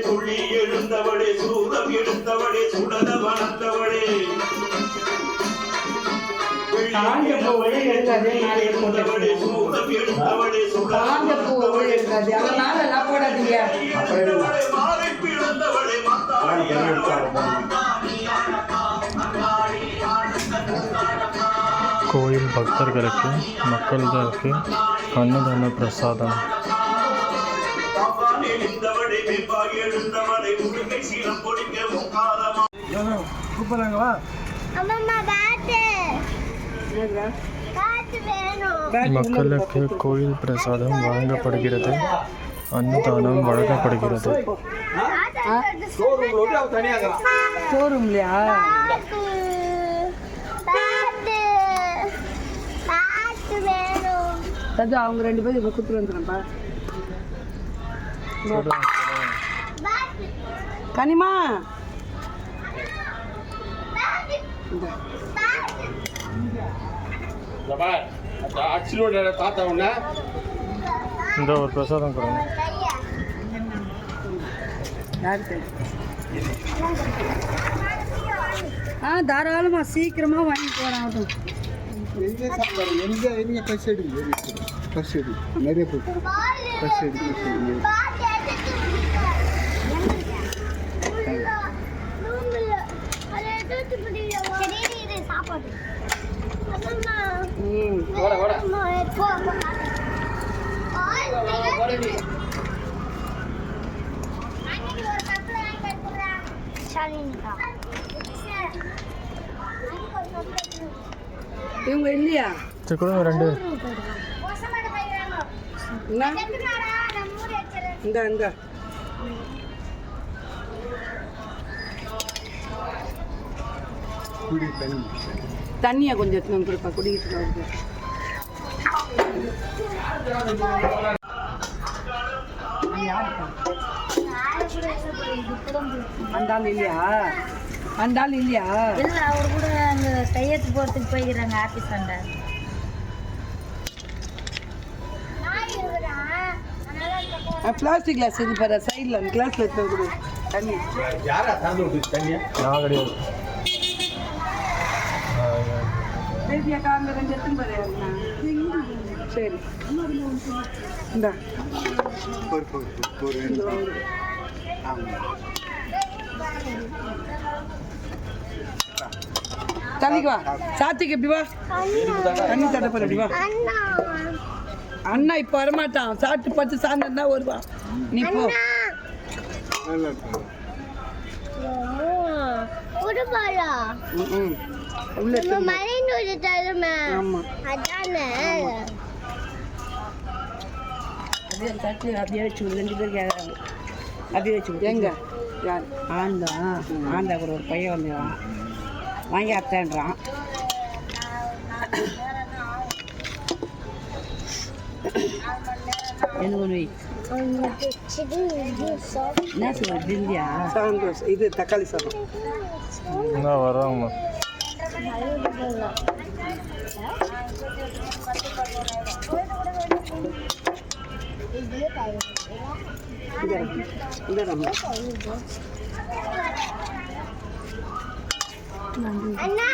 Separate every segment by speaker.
Speaker 1: துள்ளி எழுந்தவளே சூரம் எடுத்தவளே சுடல வளர்ந்தவளே
Speaker 2: கோயில் பக்தர்களுக்கு மக்களுக்கு அன்னதான பிரசாதம். மக்களுக்கு கோயில் பிரசாதம் வழங்கப்படுகிறது, அன்னதானம் வழங்கப்படுகிறது.
Speaker 3: அவங்க 2 பேரும் இப்போ கூப்பிட்டு வந்துடுறேன்ப்பா. கனிமா
Speaker 2: இந்த ஒரு பிரசாதம் கொடுங்க.
Speaker 3: தாராளமா சீக்கிரமா வாங்கிட்டு வராங்க.
Speaker 4: நிறைய
Speaker 3: இவங்க இல்லையா?
Speaker 2: கொடுங்க 2.
Speaker 3: இந்த தண்ணியை கொஞ்சம் எடுத்து வந்துருப்பா குடிக்கிறதுக்கு. அண்டாள் இல்லையா? அண்டாள் இல்லையா?
Speaker 5: இல்லை, அவர் கூட அங்கே கையெழுத்து போகிறதுக்கு போய்க்கிறாங்க ஆஃபீஸ் அண்டா.
Speaker 3: பிளாஸ்டிக் கிளாஸ் இது பாரு சைடில் அந்த கிளாஸில் எடுத்து கொடு தண்ணி.
Speaker 2: நான் கிடையாது.
Speaker 3: பேசியாக்கா அங்கே 2 எடுத்துன்னு பாரு. சரி இந்தா தள்ளிக்கு வா. சாத்திக்கு எப்படி வா, தண்ணி தட்ட போற எப்படி வா. அண்ணா இப்போ வரமாட்டான், சாப்பிட்டு பத்து சாயந்தரம் தான் வருவான். நீ போ. அப்படியே வச்சு 2 பேர் கேட்குறாங்க. அப்படியே வச்சு எங்க யார் ஆண்டா கூட ஒரு பையன் வந்து வாங்கி அத்தேன்றான். என்ன பண்ணுவி? என்ன சொல்றது? இல்லையா சாந்தோஷ் இது தக்காளி சாதம்
Speaker 2: என்ன வராங்க.
Speaker 5: அண்ணா அண்ணா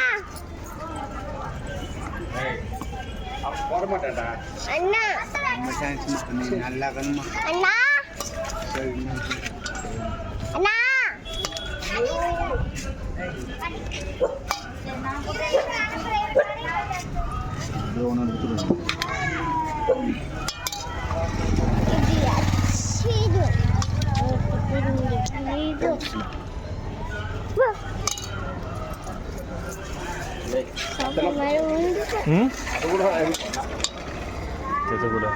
Speaker 5: அண்ணா அண்ணா
Speaker 2: itu udah